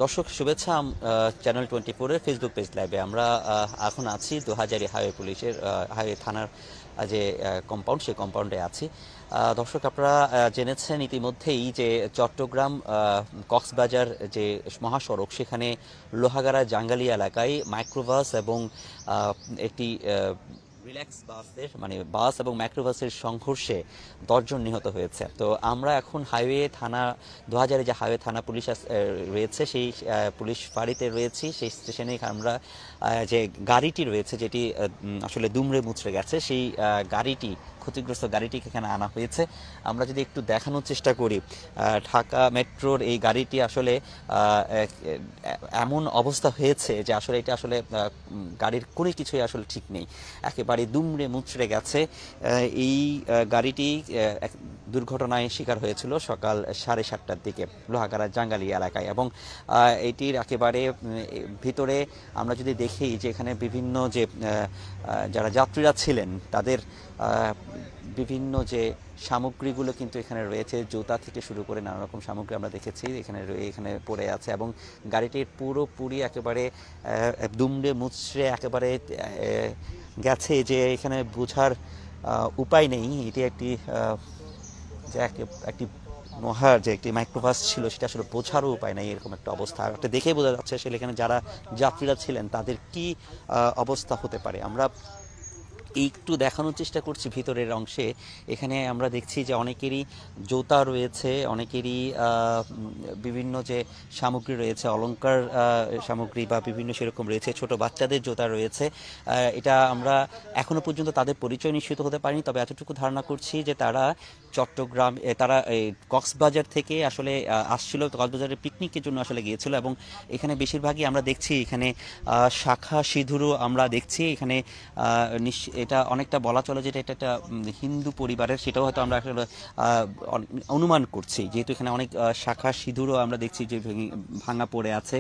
দর্শক শুভেচ্ছা। Channel 24-এর Facebook page লাইভে আমরা এখন আছি দোহাজারী হাইওয়ে পুলিশের হাইওয়ে থানার যে কম্পাউন্ড, সেই কম্পাউন্ডে আছি। দর্শক আপনারা জেনেছেন ইতিমধ্যেই যে চট্টগ্রাম কক্সবাজার যে মহাসড়ক, সেখানে লোহাগাড়া জাঙ্গালি এলাকায় মাইক্রোবাস এবং একটি রিল্যাক্স বাসের মানে বাস এবং মাইক্রোবাসের সংঘর্ষে 10 জন নিহত হয়েছে। তো আমরা এখন হাইওয়ে থানা 2000-এ যে হাইওয়ে থানা পুলিশ রয়েছে, সেই পুলিশ ফাঁড়িতে রয়েছি। সেই স্টেশনে আমরা যে গাড়িটি রয়েছে, যেটি আসলে দুমড়ে মুচড়ে গেছে, সেই গাড়িটি, ক্ষতিগ্রস্ত গাড়িটিকে এখানে আনা হয়েছে। আমরা যদি একটু দেখানোর চেষ্টা করি, ঢাকা মেট্রোর এই গাড়িটি আসলে এমন অবস্থা হয়েছে যে আসলে এটা আসলে গাড়ির কোনো কিছুই আসলে ঠিক নেই, একেবারে দুমড়ে মুচড়ে গেছে। এই গাড়িটি দুর্ঘটনায় শিকার হয়েছিল সকাল 7:30টার দিকে লোহাগাড়া জাঙ্গালি এলাকায়। এবং এটির একেবারে ভিতরে আমরা যদি দেখি যে এখানে বিভিন্ন যে যারা যাত্রীরা ছিলেন তাদের বিভিন্ন যে সামগ্রীগুলো কিন্তু এখানে রয়েছে, জুতা থেকে শুরু করে নানা রকম সামগ্রী আমরা দেখেছি এখানে পড়ে আছে। এবং গাড়িটির পুরোপুরি একেবারে দুমড়ে মুচড়ে একেবারে গেছে, যে এখানে বোঝার উপায় নেই। এটি একটি যে একটি মহার যে একটি মাইক্রোবাস ছিল, সেটা আসলে বোঝারও উপায় নাই, এরকম একটা অবস্থা। একটা দেখেই বোঝা যাচ্ছে আসলে এখানে যারা যাত্রীরা ছিলেন তাদের কি অবস্থা হতে পারে। আমরা একটু দেখানোর চেষ্টা করছি ভিতরের অংশে। এখানে আমরা দেখছি যে অনেকেরই জুতা রয়েছে, অনেকেরই বিভিন্ন যে সামগ্রী রয়েছে, অলংকার সামগ্রী বা বিভিন্ন সেরকম রয়েছে, ছোট বাচ্চাদের জুতা রয়েছে। এটা আমরা এখনো পর্যন্ত তাদের পরিচয় নিশ্চিত হতে পারিনি, তবে এতটুকু ধারণা করছি যে তারা চট্টগ্রাম, তারা এই কক্সবাজার থেকে আসলে আসছিল, কক্সবাজারের পিকনিকের জন্য আসলে গিয়েছিল। এবং এখানে বেশিরভাগই আমরা দেখছি এখানে শাখা সিঁদুরও আমরা দেখছি এখানে। এটা অনেকটা বলা চলে যেটা এটা একটা হিন্দু পরিবারের, সেটাও হয়তো আমরা আসলে অনুমান করছি, যেহেতু এখানে অনেক শাখা সিঁদুরও আমরা দেখছি যে ভাঙা পড়ে আছে।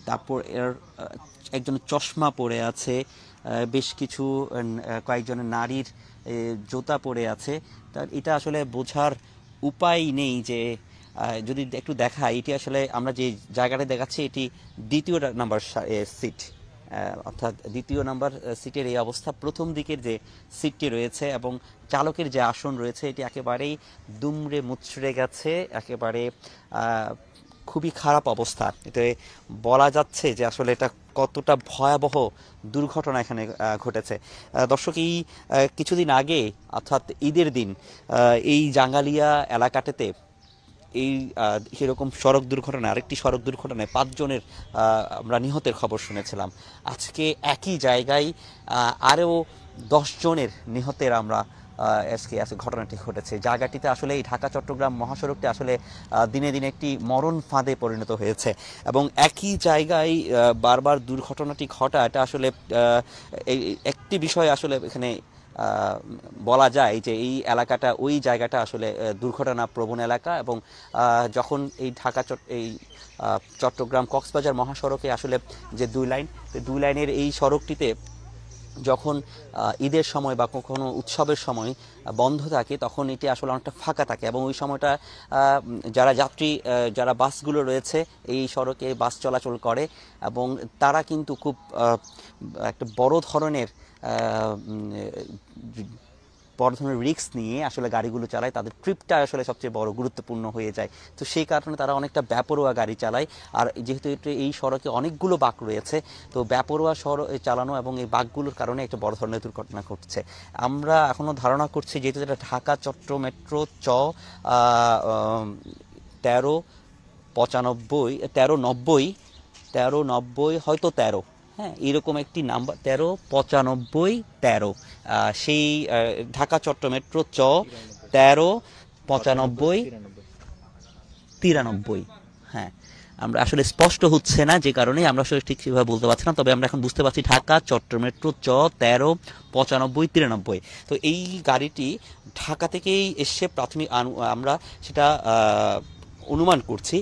তারপর এর একজন চশমা পড়ে আছে, বেশ কিছু কয়েকজনের নারীর জুতা পড়ে আছে। তা এটা আসলে বোঝার উপায় নেই যে যদি একটু দেখাই, এটি আসলে আমরা যে জায়গাটা দেখাচ্ছি এটি 2য় নাম্বার সিট, অর্থাৎ 2য় নাম্বার সিটের এই অবস্থা। প্রথম দিকের যে সিটটি রয়েছে এবং চালকের যে আসন রয়েছে, এটি একেবারেই দুমড়ে মুচড়ে গেছে, একেবারে খুবই খারাপ অবস্থা। এতে বলা যাচ্ছে যে আসলে এটা কতটা ভয়াবহ দুর্ঘটনা এখানে ঘটেছে। দর্শক, এই কিছুদিন আগে অর্থাৎ ঈদের দিন এই জাঙ্গালিয়া এলাকাটাতে এই সেরকম সড়ক দুর্ঘটনা, আরেকটি সড়ক দুর্ঘটনায় 5 জনের আমরা নিহতের খবর শুনেছিলাম। আজকে একই জায়গায় আরও 10 জনের নিহতের আমরা আজকে ঘটনাটি ঘটেছে। জায়গাটিতে আসলে এই ঢাকা চট্টগ্রাম মহাসড়কটি আসলে দিনে দিনে একটি মরণ ফাঁদে পরিণত হয়েছে। এবং একই জায়গায় বারবার দুর্ঘটনাটি ঘটা, এটা আসলে একটি বিষয় আসলে এখানে বলা যায় যে এই এলাকাটা, ওই জায়গাটা আসলে দুর্ঘটনা প্রবণ এলাকা। এবং যখন এই এই চট্টগ্রাম কক্সবাজার মহাসড়কে আসলে যে 2 লাইন, 2 লাইনের এই সড়কটিতে যখন ঈদের সময় বা কখনো উৎসবের সময় বন্ধ থাকে, তখন এটি আসলে অনেকটা ফাঁকা থাকে। এবং ওই সময়টা যারা যাত্রী, যারা বাসগুলো রয়েছে এই সড়কে বাস চলাচল করে, এবং তারা কিন্তু খুব একটা বড় ধরনের রিস্ক নিয়ে আসলে গাড়িগুলো চালায়। তাদের ট্রিপটা আসলে সবচেয়ে বড় গুরুত্বপূর্ণ হয়ে যায়। তো সেই কারণে তারা অনেকটা বেপরোয়া গাড়ি চালায়। আর যেহেতু এই সড়কে অনেকগুলো বাঁক রয়েছে, তো বেপরোয়া চালানো এবং এই বাঁকগুলোর কারণে একটা বড় ধরনের দুর্ঘটনা ঘটছে। আমরা এখনও ধারণা করছি, যেহেতু যেটা ঢাকা চট্ট মেট্রো 1395, 1390 হয়তো 13, হ্যাঁ এরকম একটি নাম্বার, 139513, সেই ঢাকা চট্ট মেট্রো 139593। হ্যাঁ, আমরা আসলে স্পষ্ট হচ্ছে না, যে কারণে আমরা আসলে ঠিক সেভাবে বলতে পারছি না। তবে আমরা এখন বুঝতে পারছি ঢাকা চট্ট মেট্রো 139593। তো এই গাড়িটি ঢাকা থেকেই এসে প্রাথমিক আমরা সেটা অনুমান করছি।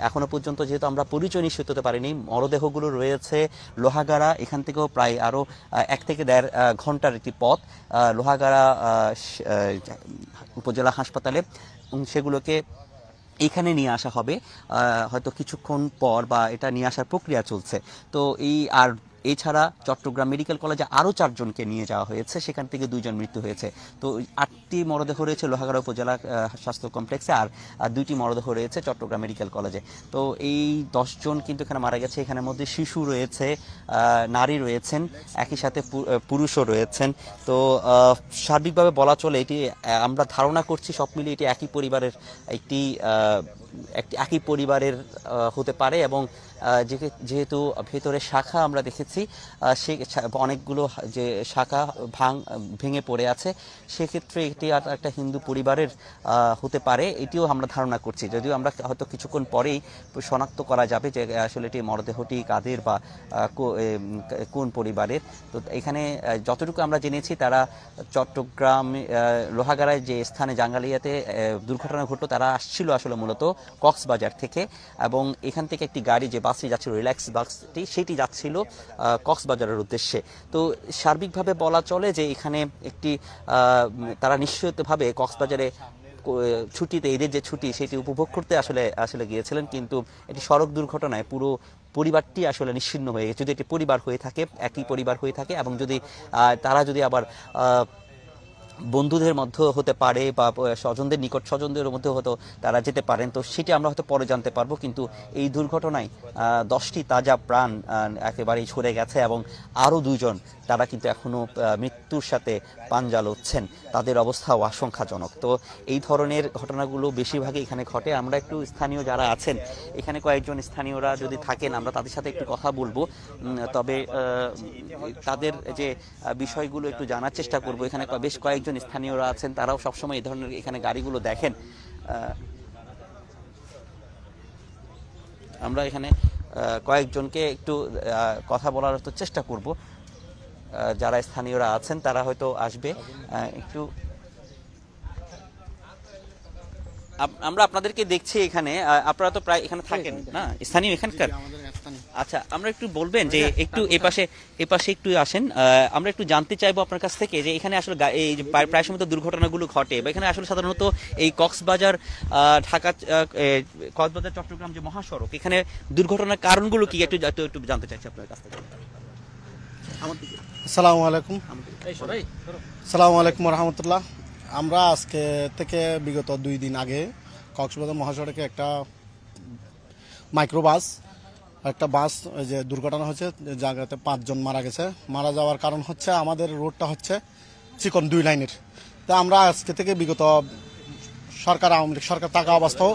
এখনো পর্যন্ত যেহেতু আমরা পরিচয় নিশ্চিত হতে পারিনি, মরদেহগুলো রয়েছে লোহাগাড়া, এখান থেকেও প্রায় আরও 1 থেকে 1.5 ঘন্টার একটি পথ লোহাগাড়া উপজেলা হাসপাতালে। সেগুলোকে এখানে নিয়ে আসা হবে হয়তো কিছুক্ষণ পর, বা এটা নিয়ে আসার প্রক্রিয়া চলছে। তো আর এছাড়া চট্টগ্রাম মেডিকেল কলেজে আরও 4 জনকে নিয়ে যাওয়া হয়েছে, সেখান থেকে 2 জন মৃত্যু হয়েছে। তো 8টি মরদেহ রয়েছে লোহাগাড়া উপজেলা স্বাস্থ্য কমপ্লেক্সে, আর 2টি মরদেহ রয়েছে চট্টগ্রাম মেডিকেল কলেজে। তো এই 10 জন কিন্তু এখানে মারা গেছে। এখানের মধ্যে শিশু রয়েছে, নারী রয়েছেন, একই সাথে পুরুষও রয়েছেন। তো সার্বিকভাবে বলা চলে এটি, আমরা ধারণা করছি সব মিলিয়ে এটি একই পরিবারের একই পরিবারের হতে পারে। এবং যেহেতু ভেতরে শাখা আমরা দেখেছি, সে অনেকগুলো যে শাখা ভেঙে পড়ে আছে, সেক্ষেত্রে এটি একটা হিন্দু পরিবারের হতে পারে, এটিও আমরা ধারণা করছি। যদিও আমরা হয়তো কিছুক্ষণ পরেই শনাক্ত করা যাবে যে আসলে এটি মরদেহটি কাদের বা কোন পরিবারের। তো এখানে যতটুকু আমরা জেনেছি, তারা চট্টগ্রাম লোহাগাড়ায় যে স্থানে জাঙ্গালিয়াতে দুর্ঘটনা ঘটলো, তারা আসছিল আসলে মূলত কক্সবাজার থেকে, এবং এখান থেকে একটি গাড়ি, যে বাসটি যাচ্ছিল রিল্যাক্স বাসটি, সেটি যাচ্ছিল কক্সবাজারের উদ্দেশ্যে। তো সার্বিকভাবে বলা চলে যে এখানে একটি তারা নিশ্চিতভাবে কক্সবাজারে ছুটিতে, ঈদের যে ছুটি, সেটি উপভোগ করতে আসলে গিয়েছিলেন, কিন্তু এটি সড়ক দুর্ঘটনায় পুরো পরিবারটি আসলে নিশ্চিহ্ন হয়ে গেছে। যদি একটি পরিবার হয়ে থাকে, একই পরিবার হয়ে থাকে, এবং যদি তারা যদি আবার বন্ধুদের মধ্যে হতে পারে বা স্বজনদের নিকট স্বজনদের মধ্যে হয়তো তারা যেতে পারেন, তো সেটি আমরা হয়তো পরে জানতে পারবো। কিন্তু এই দুর্ঘটনায় 10টি তাজা প্রাণ একেবারেই ঝরে গেছে, এবং আরও 2 জন তারা কিন্তু এখনো মৃত্যুর সাথে পাঞ্জা লড়ছেন, তাদের অবস্থাও আশঙ্কাজনক। তো এই ধরনের ঘটনাগুলো বেশিরভাগই এখানে ঘটে। আমরা একটু স্থানীয় যারা আছেন, এখানে কয়েকজন স্থানীয়রা যদি থাকেন, আমরা তাদের সাথে একটু কথা বলবো, তবে তাদের যে বিষয়গুলো একটু জানার চেষ্টা করব। এখানে বেশ কয়েকজন স্থানীয়রা আছেন, তারাও সবসময় এই ধরনের এখানে গাড়িগুলো দেখেন। আমরা এখানে কয়েকজনকে একটু কথা বলার তো চেষ্টা করব, যারা স্থানীয়রা আছেন তারা হয়তো আসবে একটু। আমরা আপনাদেরকে দেখছি এখানে, আপনারা তো প্রায় এখানে থাকেন না, স্থানীয় এখানকার? আচ্ছা, আমরা একটু বলবেন যে একটু এপাশে একটু আসেন। আমরা একটু জানতে চাইবো আপনার কাছ থেকে যে এখানে আসলে এই যে প্রায় সময় তো দুর্ঘটনাগুলো ঘটে, বা এখানে আসলে সাধারণত এই কক্সবাজার কক্সবাজার চট্টগ্রাম যে মহাসড়ক, এখানে দুর্ঘটনার কারণগুলো কি একটু জানতে চাইছি আপনার কাছ থেকে। আসসালামু আলাইকুম। আসসালামু আলাইকুম রহমতুল্লাহ। আমরা আজকে থেকে বিগত 2 দিন আগে কক্সবাজার মহাসড়কে একটা মাইক্রোবাস, একটা বাস যে দুর্ঘটনা হয়েছে, জায়গাতে 5 জন মারা গেছে। মারা যাওয়ার কারণ হচ্ছে আমাদের রোডটা হচ্ছে চিকন 2 লাইনের। তা আমরা আজকে থেকে বিগত আওয়ামী লীগ সরকার থাকা অবস্থাও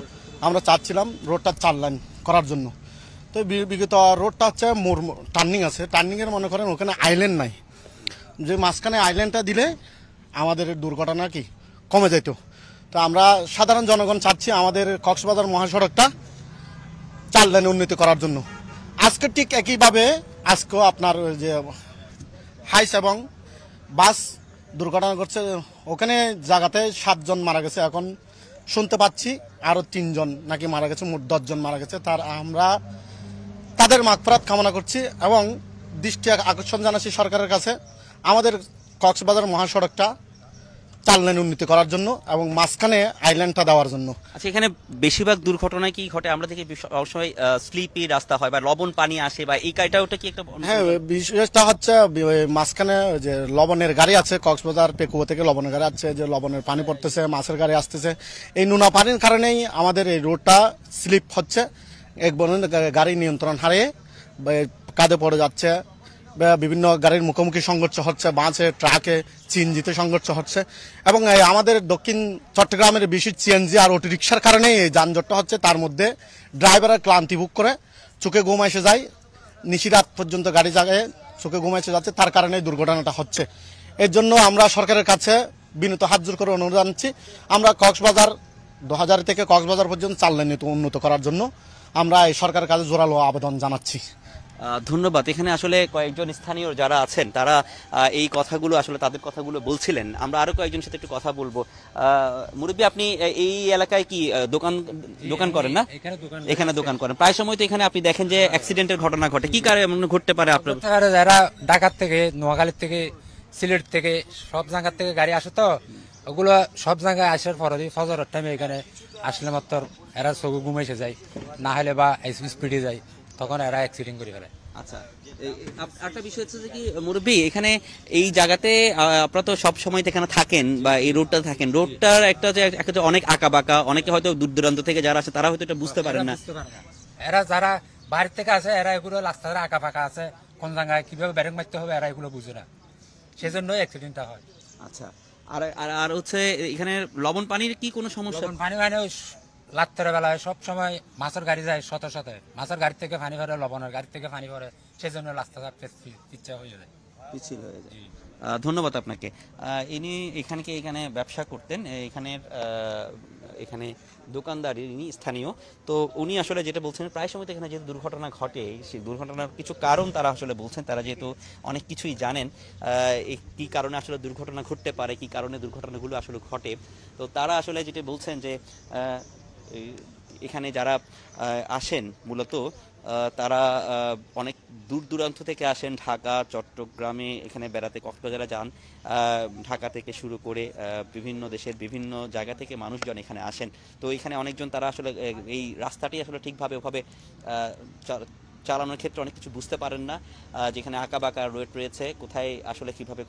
আমরা চাচ্ছিলাম রোডটা 4 লাইন করার জন্য। তো বিগত রোডটা হচ্ছে টার্নিং আছে, টার্নিংয়ের মনে করেন ওখানে আইল্যান্ড নাই, যে মাঝখানে আইল্যান্ডটা দিলে আমাদের দুর্ঘটনা কি কমে যেত। তো আমরা সাধারণ জনগণ চাচ্ছি আমাদের কক্সবাজার মহাসড়কটা 4 লাইনে উন্নতি করার জন্য। আজকে ঠিক একইভাবে আজকেও আপনার যে হাইস এবং বাস দুর্ঘটনা ঘটছে, ওখানে জায়গাতে 7 জন মারা গেছে। এখন শুনতে পাচ্ছি আরও 3 জন নাকি মারা গেছে, মোট 10 জন মারা গেছে। আমরা তাদের মাগফিরাত কামনা করছি এবং দৃষ্টি আকর্ষণ জানাচ্ছি সরকারের কাছে আমাদের কক্সবাজার মহাসড়কটা 4 লাইন উন্নতি করার জন্য এবং মাঝখানে আইল্যান্ডটা দেওয়ার জন্য। আচ্ছা, এখানে বেশিরভাগ দুর্ঘটনা কি ঘটে? আমরা দেখি সবসময় স্লিপি রাস্তা হয়, বা লবণ পানি আসে, বা এই ওটা কি একটা? হ্যাঁ, বিশেষটা হচ্ছে মাঝখানে যে লবণের গাড়ি আছে, কক্সবাজার পেকুয়া থেকে লবণের গাড়ি আছে, যে লবণের পানি পড়তেছে, মাছের গাড়ি আসতেছে। এই নোনা পানির কারণেই আমাদের এই রোডটা স্লিপ হচ্ছে, এক বছর গাড়ি নিয়ন্ত্রণ হারিয়ে কাঁধে পড়ে যাচ্ছে, বিভিন্ন গাড়ির মুখোমুখি সংঘর্ষ হচ্ছে, বাসে, ট্রাকে, সিএনজিতে সংঘর্ষ হচ্ছে। এবং আমাদের দক্ষিণ চট্টগ্রামের বেশি সিএনজি আর অটো রিক্সার কারণে এই যানজটটা হচ্ছে। তার মধ্যে ড্রাইভারের ক্লান্তি ভোগ করে চোখে ঘুম এসে যায়, নিশিরাত পর্যন্ত গাড়ি জায়গায় চোখে ঘুম এসে যাচ্ছে, তার কারণে দুর্ঘটনাটা হচ্ছে। এর জন্য আমরা সরকারের কাছে বিনীত হাত জোর করে অনুরোধ জানাচ্ছি, আমরা কক্সবাজার 2000 থেকে কক্সবাজার পর্যন্ত 4 লাইন উন্নত করার জন্য আমরা এই সরকারের কাছে জোরালো আবেদন জানাচ্ছি। ধন্যবাদ। এখানে আসলে কয়েকজন স্থানীয় যারা আছেন তারা এই কথাগুলো আসলে তাদের কথাগুলো বলছিলেন। আমরা আরো কয়েকজনের সাথে একটু কথা বলবো। মুরব্বী, আপনি এই এলাকায় কি দোকান করেন না? এখানে দোকান করেন প্রায় সময়, তো এখানে আপনি দেখেন যে অ্যাক্সিডেন্টের ঘটনা ঘটে, কি কারণে ঘটতে পারে আপনার? যারা ঢাকার থেকে, নোয়াখালীর থেকে, সিলেট থেকে, সব জায়গার থেকে গাড়ি আসে, তো ওগুলো সব জায়গায় আসার পরে ফজরের টাইমে এখানে আসলে মাত্র এরা চোখে ঘুমাইছে যায়, না হলে বা স্পিডে যায়, তখন এরা অ্যাক্সিডেন্ট করে ফেলে। আচ্ছা, একটা বিষয় হচ্ছে যে কি মুরব্বী, এখানে এই জায়গাতে আপনারা তো সব সময় তো এখানে থাকেন বা এই রোডটা থাকেন, রোডটার একটা যে অনেক আঁকা বাঁকা, অনেকে হয়তো দূর দূরান্ত থেকে যারা আসে তারা হয়তো এটা বুঝতে পারেন না। এরা যারা বাইরে থেকে আসে এরা এগুলো রাস্তায় আঁকা ফাঁকা আছে, কোন জায়গায় কিভাবে ব্যারেক মারতে হবে এরা এগুলো বুঝে না, সেজন্যই অ্যাক্সিডেন্টটা হয়। আচ্ছা, আর আর আর হচ্ছে এখানে লবণ পানির কি কোনো সমস্যা? পানি মানে রাত্রের বেলায় সব সময় মাছের গাড়ি যায় শত শতে, মাছের গাড়ি থেকে পানি ভরে, লবণের গাড়ি থেকে পানি ভরে, সেজন্য রাস্তা থাকতে ইচ্ছা হয়ে যায়, পিছিল হয়ে যায়। ধন্যবাদ আপনাকে। ইনি এখানে ব্যবসা করতেন, এখানে দোকানদার, ইনি স্থানীয়। তো উনি আসলে যেটা বলছেন, প্রায় সময় তো এখানে যেহেতু দুর্ঘটনা ঘটে, সেই দুর্ঘটনার কিছু কারণ তারা আসলে বলছেন, তারা যেহেতু অনেক কিছুই জানেন কি কারণে আসলে দুর্ঘটনা ঘটতে পারে, কি কারণে দুর্ঘটনাগুলো আসলে ঘটে। তো তারা আসলে যেটা বলছেন যে এখানে যারা আসেন মূলত তারা অনেক দূর দূরান্ত থেকে আসেন, ঢাকা, চট্টগ্রামে এখানে বেড়াতে, কক্সবাজারে যান। ঢাকা থেকে শুরু করে বিভিন্ন দেশের বিভিন্ন জায়গা থেকে মানুষজন এখানে আসেন। তো এখানে অনেকজন তারা আসলে এই রাস্তাটি আসলে ঠিকভাবে ওভাবে চালানোর ক্ষেত্রে অনেক কিছু বুঝতে পারেন না, যেখানে আঁকা বাঁকা রোড রয়েছে, কোথায় আসলে কিভাবে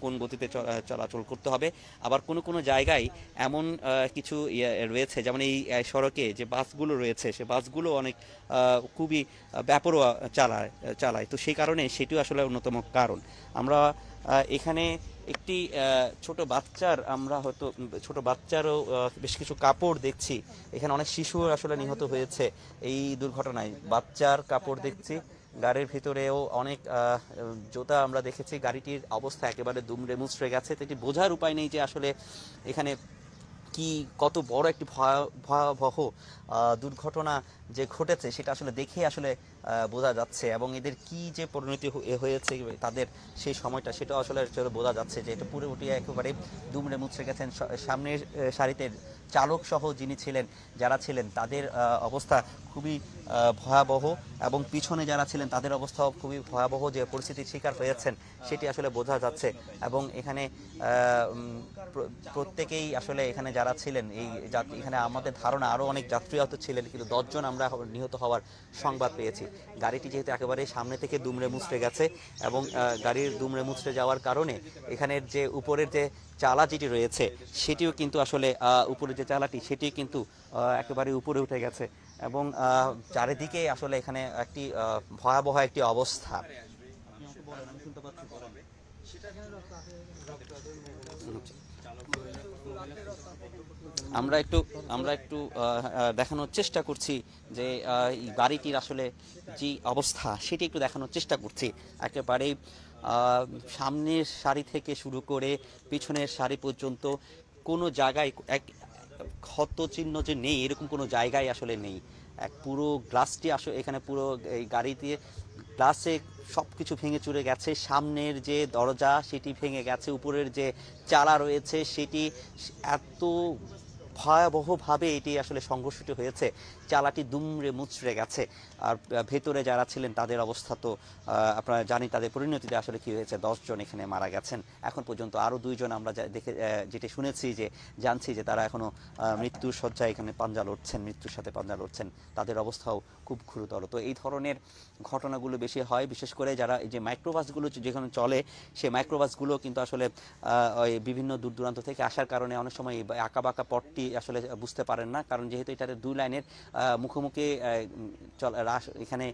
কোন গতিতে চলাচল করতে হবে। আবার কোনো কোনো জায়গায় এমন কিছু রয়েছে, যেমন এই সড়কে যে বাসগুলো রয়েছে, সে বাসগুলো অনেক খুবই বেপরোয়া চালায়। তো সেই কারণে সেটিও আসলে অন্যতম কারণ। আমরা এখানে একটি ছোট বাচ্চারও বেশ কিছু কাপড় দেখছি। এখানে অনেক শিশু আসলে নিহত হয়েছে এই দুর্ঘটনায়। বাচ্চার কাপড় দেখছি, গাড়ির ভিতরেও অনেক জুতা আমরা দেখেছি। গাড়িটির অবস্থা একেবারে দুমড়ে মুচড়ে গেছে। তো এটি বোঝার উপায় নেই যে আসলে এখানে কত বড় একটি ভয়াবহ দুর্ঘটনা যে ঘটেছে, সেটা আসলে দেখে আসলে বোঝা যাচ্ছে, এবং এদের কি যে পরিণতি হয়েছে তাদের সেই সময়টা, সেটা আসলে বোঝা যাচ্ছে যে এটা পুরোপুরি একেবারে দুমড়ে মুচড়ে গেছেন। সামনের সারিতে চালক সহ যারা ছিলেন তাদের অবস্থা খুবই ভয়াবহ, এবং পিছনে যারা ছিলেন তাদের অবস্থাও খুবই ভয়াবহ। যে পরিস্থিতির শিকার হয়েছেন সেটি আসলে বোঝা যাচ্ছে। এবং এখানে প্রত্যেকেই আসলে এখানে যারা ছিলেন, এখানে আমাদের ধারণা আরও অনেক যাত্রী হয়তো ছিলেন, কিন্তু 10 জন আমরা নিহত হওয়ার সংবাদ পেয়েছি। গাড়িটি যেহেতু একেবারে সামনে থেকে দুমড়ে মুচড়ে গেছে, এবং গাড়ির দুমড়ে মুচড়ে যাওয়ার কারণে এখানের যে উপরের যে চালা যেটি রয়েছে সেটিও কিন্তু আসলে উপরের যে চালাটি সেটি কিন্তু একেবারে উপরে উঠে গেছে, এবং চারিদিকে আসলে এখানে একটি ভয়াবহ একটি অবস্থা। আমরা একটু দেখানোর চেষ্টা করছি যে গাড়িটির আসলে যে অবস্থা সেটি একটু দেখানোর চেষ্টা করছি। একেবারেই সামনের সারি থেকে শুরু করে পিছনের সারি পর্যন্ত কোনো জায়গায় এক ক্ষত চিহ্ন যে নেই এরকম কোনো জায়গায় আসলে নেই। পুরো গ্লাসটি আসলে এখানে পুরো এই গাড়িতে গ্লাসে সব কিছু ভেঙে চুরে গেছে। সামনের যে দরজা সেটি ভেঙে গেছে, উপরের যে চালা রয়েছে সেটি এত ভয়াবহভাবে এটি আসলে সংঘর্ষটি হয়েছে, চালাটি দুমড়ে মুচড়ে গেছে। আর ভেতরে যারা ছিলেন তাদের অবস্থা তো আপনারা জানি, তাদের পরিণতিতে আসলে কি হয়েছে। 10 জন এখানে মারা গেছেন। এখন পর্যন্ত আরও 2 জন আমরা যেটা শুনেছি, জানছি যে তারা এখনো মৃত্যুর শয্যায় এখানে মৃত্যুর সাথে পাঞ্জা লড়ছেন। তাদের অবস্থাও খুব গুরুতর। তো এই ধরনের ঘটনাগুলো বেশি হয়, বিশেষ করে যারা এই যে মাইক্রোবাসগুলো যেখানে চলে, সেই মাইক্রোবাসগুলো কিন্তু আসলে ওই বিভিন্ন দূর দূরান্ত থেকে আসার কারণে অনেক সময় আঁকা বাঁকা পথটি আসলে বুঝতে পারেন না, কারণ যেহেতু এটাতে 2 লাইনের মুখোমুখি এখানে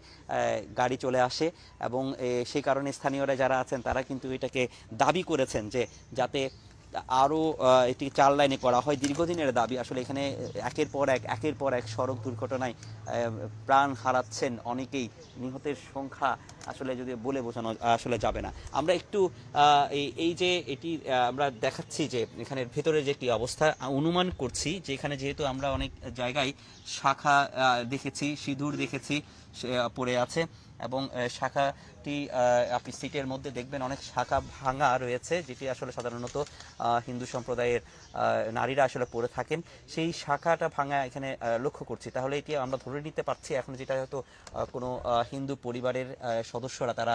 গাড়ি চলে আসে, এবং সেই কারণে স্থানীয়রা যারা আছেন তারা কিন্তু এটাকে দাবি করেছেন যে যাতে আরও এটি 4 লাইনে করা হয়। দীর্ঘদিনের দাবি আসলে। এখানে একের পর এক সড়ক দুর্ঘটনায় প্রাণ হারাচ্ছেন অনেকেই। নিহতের সংখ্যা আসলে যদি বলে বোঝানো আসলে যাবে না। আমরা একটু এই যে এটি আমরা দেখাচ্ছি যে এখানের ভেতরে যে কি অবস্থা, অনুমান করছি যে এখানে যেহেতু আমরা অনেক জায়গায় শাখা দেখেছি, সিঁদুর দেখেছি পড়ে আছে, এবং শাখাটি আপনি সিটের মধ্যে দেখবেন অনেক শাখা ভাঙা রয়েছে, যেটি আসলে সাধারণত হিন্দু সম্প্রদায়ের নারীরা আসলে পরে থাকেন। সেই শাখাটা ভাঙা এখানে লক্ষ্য করছি। তাহলে এটি আমরা ধরে নিতে পারছি এখন যেটা হয়তো কোনো হিন্দু পরিবারের সদস্যরা তারা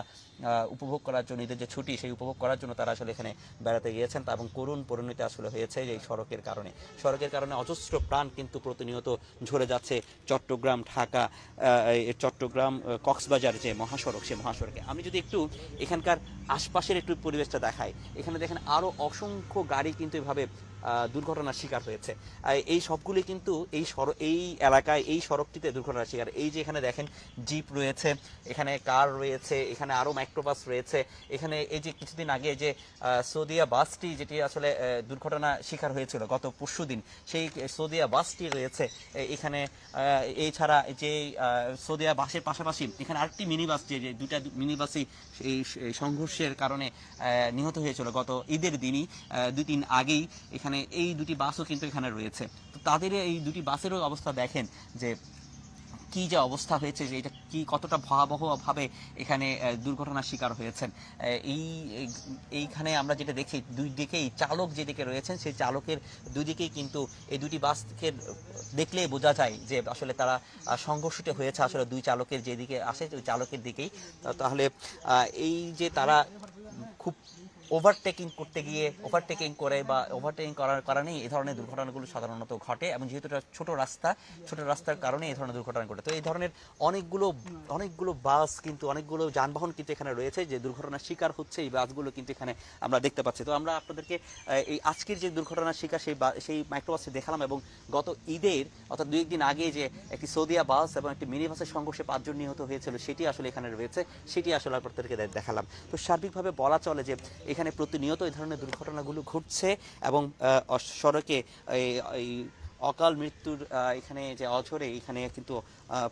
উপভোগ করার জন্য, ঈদের যে ছুটি সেই উপভোগ করার জন্য তারা আসলে এখানে বেড়াতে গিয়েছেন এবং করুণ পরিণতি আসলে হয়েছে এই সড়কের কারণে অজস্র প্রাণ কিন্তু প্রতিনিয়ত ঝরে যাচ্ছে চট্টগ্রাম ঢাকা চট্টগ্রাম কক্সবাজার যে মহাসড়ক, সেই মহাসড়কে। আমি যদি একটু এখানকার আশপাশের একটু পরিবেশটা দেখাই, এখানে দেখেন আরো অসংখ্য গাড়ি কিন্তু এভাবে দুর্ঘটনার শিকার হয়েছে। এই সবগুলি কিন্তু এই এলাকায় এই সড়কটিতে দুর্ঘটনার শিকার। এই যে এখানে দেখেন জিপ রয়েছে, এখানে কার রয়েছে, এখানে আরো মাইক্রোবাস রয়েছে। এখানে এই যে কিছুদিন আগে যে সৌদিয়া বাসটি যেটি আসলে দুর্ঘটনা শিকার হয়েছিল গত পরশুদিন, সেই সৌদিয়া বাসটি রয়েছে এখানে। এছাড়া যে সৌদিয়া বাসের পাশাপাশি এখানে আরেকটি মিনি বাস, যে দুটা মিনি বাসই এই সংঘর্ষের কারণে নিহত হয়েছিল গত ঈদের দিনই, 2-3 আগেই। এখানে এই দুটি বাসও কিন্তু এখানে রয়েছে। তো তাদের এই দুটি বাসেরও অবস্থা দেখেন যে কি যে অবস্থা হয়েছে, যে এটা কি কতটা ভয়াবহভাবে এখানে দুর্ঘটনার শিকার হয়েছেন। এইখানে আমরা যেটা দেখি, দুই দিকেই চালক যেদিকে রয়েছেন সেই চালকের দুই দিকেই কিন্তু এই দুটি বাসকে দেখলেই বোঝা যায় যে আসলে তারা সংঘর্ষটা হয়েছে আসলে দুই চালকের যেদিকে আসে ওই চালকের দিকেই। তাহলে এই যে তারা খুব ওভারটেকিং করে বা ওভারটেকিং করার কারণেই এই ধরনের দুর্ঘটনাগুলো সাধারণত ঘটে, এবং যেহেতু এটা ছোট রাস্তার কারণে এই ধরনের দুর্ঘটনা ঘটে। তো এই ধরনের অনেকগুলো বাস কিন্তু, অনেকগুলো যানবাহন কিন্তু এখানে রয়েছে যে দুর্ঘটনার শিকার হচ্ছে। এই বাসগুলো কিন্তু এখানে আমরা দেখতে পাচ্ছি। তো আমরা আপনাদেরকে এই আজকের যে দুর্ঘটনার শিকার সেই মাইক্রোবাসটি দেখালাম, এবং গত ঈদের অর্থাৎ 2 দিন আগে যে একটি সৌদিয়া বাস এবং একটি মিনি বাসের সংঘর্ষে 5 জন নিহত হয়েছিল সেটি আসলে এখানে রয়েছে, সেটি আসলে আপনাদেরকে দেখালাম। তো সার্বিকভাবে বলা চলে যে এখানে প্রতিনিয়ত এই ধরনের দুর্ঘটনাগুলো ঘটছে, এবং সড়কে এই অকাল মৃত্যুর এখানে যে অঝরে এখানে কিন্তু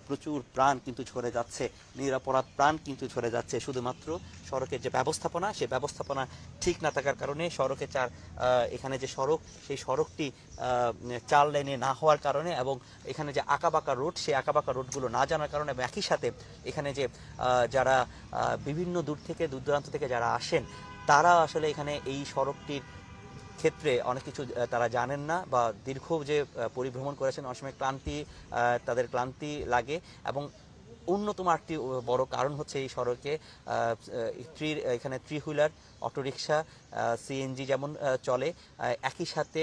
প্রচুর প্রাণ কিন্তু ঝরে যাচ্ছে, নিরপরাধ প্রাণ কিন্তু ঝরে যাচ্ছে শুধুমাত্র সড়কের যে ব্যবস্থাপনা, সেই ব্যবস্থাপনা ঠিক না থাকার কারণে এখানে যে সড়ক, সেই সড়কটি 4 লেনে না হওয়ার কারণে, এবং এখানে যে আঁকাবাঁকা রোড, সেই আঁকাবাঁকা রোডগুলো না জানার কারণে, এবং একই সাথে এখানে যে যারা বিভিন্ন দূর দূরান্ত থেকে যারা আসেন তারা আসলে এখানে এই সড়কটির ক্ষেত্রে অনেক কিছু তারা জানেন না, বা দীর্ঘ যে পরিভ্রমণ করেছেন অনেক সময় তাদের ক্লান্তি লাগে। এবং অন্যতম একটি বড় কারণ হচ্ছে এই সড়কে এখানে 3 হুইলার, অটোরিকশা, সিএনজি যেমন চলে, একই সাথে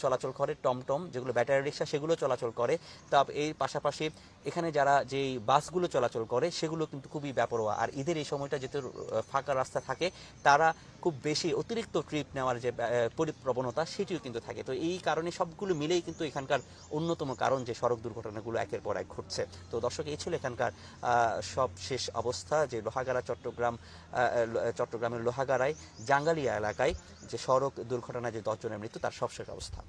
চলাচল করে টমটম, যেগুলো ব্যাটারি রিক্সা, সেগুলো চলাচল করে। তা এই পাশাপাশি এখানে যারা যেই বাসগুলো চলাচল করে সেগুলো কিন্তু খুবই বেপরোয়া। আর ঈদের এই সময়টা যেহেতু ফাঁকা রাস্তা থাকে, তারা খুব বেশি অতিরিক্ত ট্রিপ নেওয়ার যে প্রবণতা সেটিও কিন্তু থাকে। তো এই কারণে সবগুলো মিলেই কিন্তু এখানকার অন্যতম কারণ যে সড়ক দুর্ঘটনাগুলো একের পর এক ঘটছে। তো দর্শক, এই ছিল এখানকার সব শেষ অবস্থা, যে চট্টগ্রামের লোহাগাড়ায় জাঙ্গালিয়া এলাকায় যে সড়ক দুর্ঘটনায় যে 10 জনের মৃত্যু, তার সবশেষ অবস্থা।